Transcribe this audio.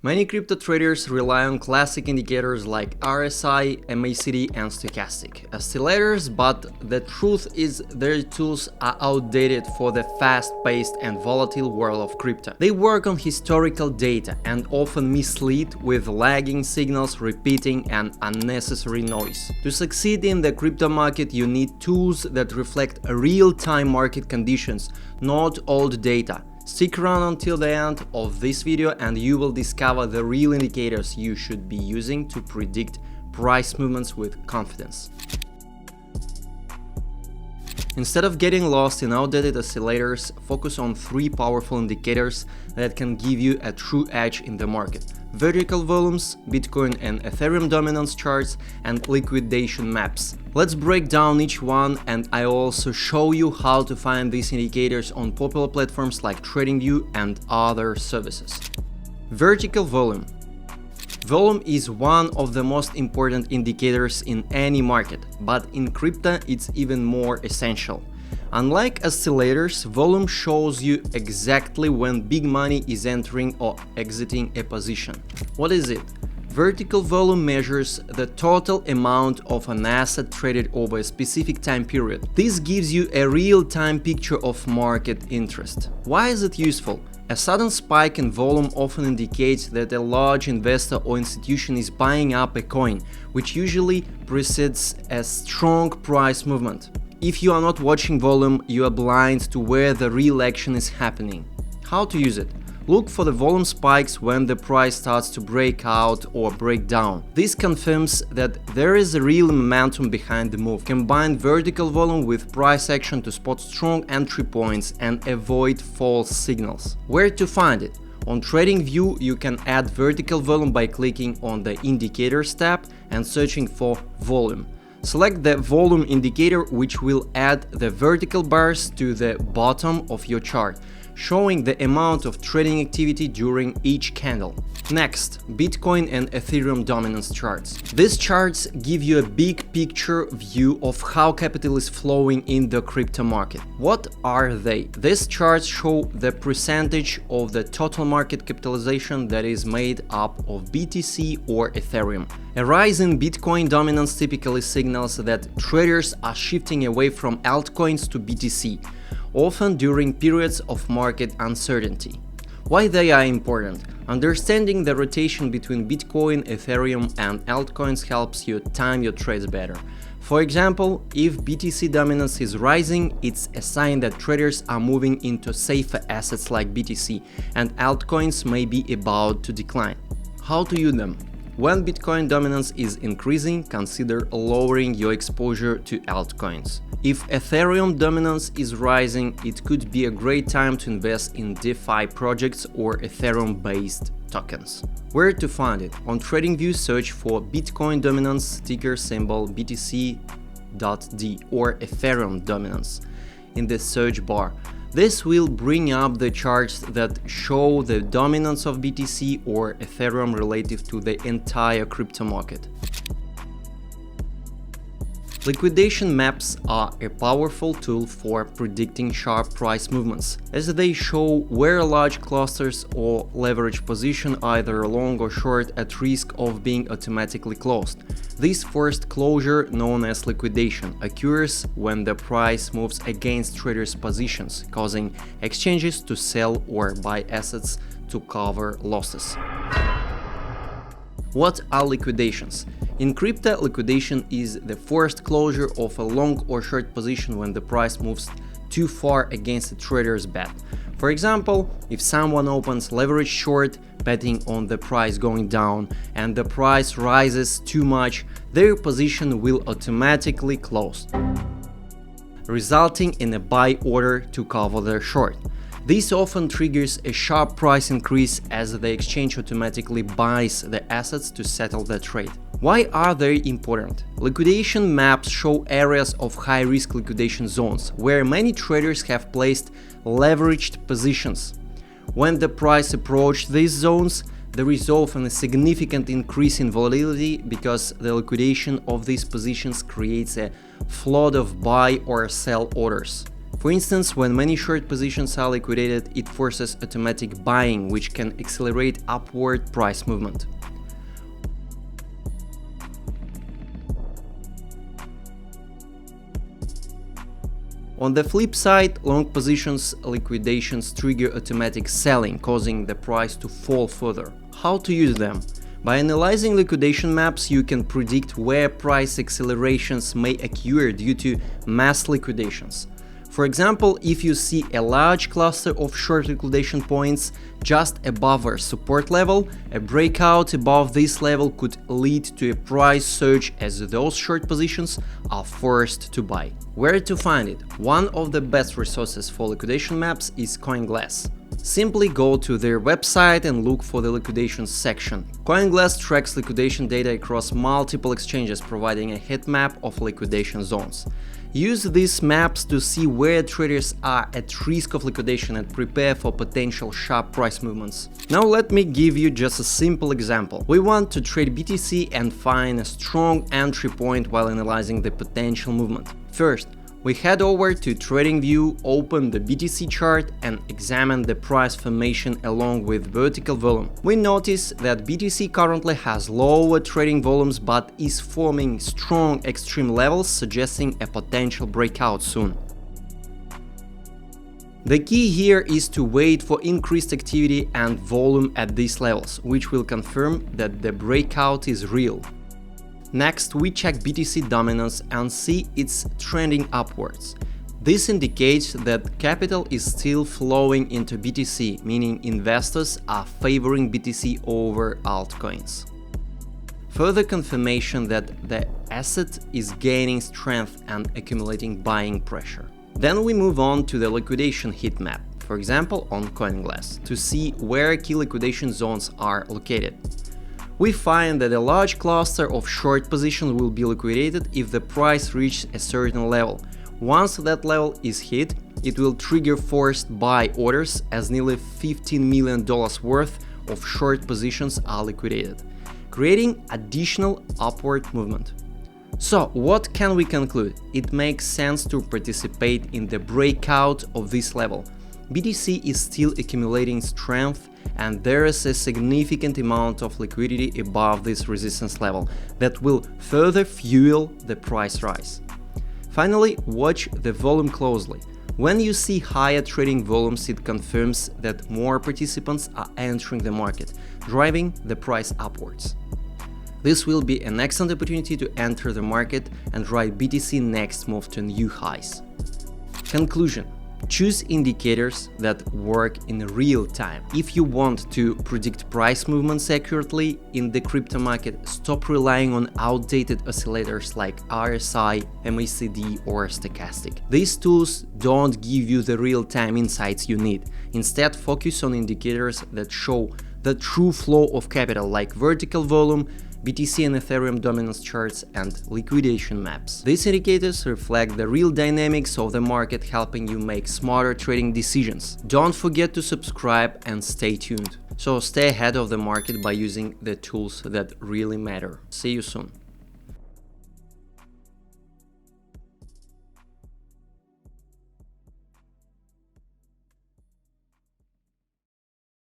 Many crypto traders rely on classic indicators like RSI, MACD, and Stochastic Oscillators, but the truth is their tools are outdated for the fast-paced and volatile world of crypto. They work on historical data and often mislead with lagging signals, repeating, and unnecessary noise. To succeed in the crypto market, you need tools that reflect real-time market conditions, not old data. Stick around until the end of this video and you will discover the real indicators you should be using to predict price movements with confidence. Instead of getting lost in outdated oscillators, focus on 3 powerful indicators that can give you a true edge in the market: vertical volumes, Bitcoin and Ethereum dominance charts, and liquidation maps. Let's break down each one, and I also show you how to find these indicators on popular platforms like TradingView and other services. Vertical volume. Volume is one of the most important indicators in any market, but in crypto it's even more essential. Unlike oscillators, volume shows you exactly when big money is entering or exiting a position. What is it? Vertical volume measures the total amount of an asset traded over a specific time period. This gives you a real-time picture of market interest. Why is it useful? A sudden spike in volume often indicates that a large investor or institution is buying up a coin, which usually precedes a strong price movement. If you are not watching volume, you are blind to where the real action is happening. How to use it? Look for the volume spikes when the price starts to break out or break down. This confirms that there is a real momentum behind the move. Combine vertical volume with price action to spot strong entry points and avoid false signals. Where to find it? On TradingView, you can add vertical volume by clicking on the Indicators tab and searching for volume. Select the volume indicator, which will add the vertical bars to the bottom of your chart, showing the amount of trading activity during each candle. Next, Bitcoin and Ethereum dominance charts. These charts give you a big picture view of how capital is flowing in the crypto market. What are they? These charts show the percentage of the total market capitalization that is made up of BTC or Ethereum. A rise in Bitcoin dominance typically signals that traders are shifting away from altcoins to BTC, often during periods of market uncertainty. Why they are important? Understanding the rotation between Bitcoin, Ethereum, and altcoins helps you time your trades better. For example, if BTC dominance is rising, it's a sign that traders are moving into safer assets like BTC, and altcoins may be about to decline. How to use them? When Bitcoin dominance is increasing, consider lowering your exposure to altcoins. If Ethereum dominance is rising, it could be a great time to invest in DeFi projects or Ethereum-based tokens. Where to find it? On TradingView, search for Bitcoin dominance, ticker symbol BTC.D, or Ethereum dominance in the search bar. This will bring up the charts that show the dominance of BTC or Ethereum relative to the entire crypto market. Liquidation maps are a powerful tool for predicting sharp price movements, as they show where large clusters or leverage position, either long or short, at risk of being automatically closed. This forced closure, known as liquidation, occurs when the price moves against traders' positions, causing exchanges to sell or buy assets to cover losses. What are liquidations? In crypto, liquidation is the forced closure of a long or short position when the price moves too far against a trader's bet. For example, if someone opens leverage short, betting on the price going down, and the price rises too much, their position will automatically close, resulting in a buy order to cover their short. This often triggers a sharp price increase as the exchange automatically buys the assets to settle the trade. Why are they important? Liquidation maps show areas of high-risk liquidation zones, where many traders have placed leveraged positions. When the price approaches these zones, there is often a significant increase in volatility because the liquidation of these positions creates a flood of buy or sell orders. For instance, when many short positions are liquidated, it forces automatic buying, which can accelerate upward price movement. On the flip side, long positions liquidations trigger automatic selling, causing the price to fall further. How to use them? By analyzing liquidation maps, you can predict where price accelerations may occur due to mass liquidations. For example, if you see a large cluster of short liquidation points just above our support level, a breakout above this level could lead to a price surge as those short positions are forced to buy. Where to find it? One of the best resources for liquidation maps is CoinGlass. Simply go to their website and look for the liquidations section. CoinGlass tracks liquidation data across multiple exchanges, providing a heat map of liquidation zones. Use these maps to see where traders are at risk of liquidation and prepare for potential sharp price movements. Now let me give you just a simple example. We want to trade BTC and find a strong entry point while analyzing the potential movement. First, we head over to TradingView, open the BTC chart and examine the price formation along with vertical volume. We notice that BTC currently has lower trading volumes but is forming strong extreme levels, suggesting a potential breakout soon. The key here is to wait for increased activity and volume at these levels, which will confirm that the breakout is real. Next, we check BTC dominance and see it's trending upwards. This indicates that capital is still flowing into BTC, meaning investors are favoring BTC over altcoins. Further confirmation that the asset is gaining strength and accumulating buying pressure. Then we move on to the liquidation heat map, for example on CoinGlass, to see where key liquidation zones are located. We find that a large cluster of short positions will be liquidated if the price reaches a certain level. Once that level is hit, it will trigger forced buy orders as nearly $15 million worth of short positions are liquidated, creating additional upward movement. So, what can we conclude? It makes sense to participate in the breakout of this level. BTC is still accumulating strength and there is a significant amount of liquidity above this resistance level that will further fuel the price rise. Finally, watch the volume closely. When you see higher trading volumes, it confirms that more participants are entering the market, driving the price upwards. This will be an excellent opportunity to enter the market and ride BTC next move to new highs. Conclusion. Choose indicators that work in real time. If you want to predict price movements accurately in the crypto market, stop relying on outdated oscillators like RSI, MACD or Stochastic. These tools don't give you the real-time insights you need. Instead, focus on indicators that show the true flow of capital like vertical volume, BTC and Ethereum dominance charts, and liquidation maps. These indicators reflect the real dynamics of the market, helping you make smarter trading decisions. Don't forget to subscribe and stay tuned. So stay ahead of the market by using the tools that really matter. See you soon.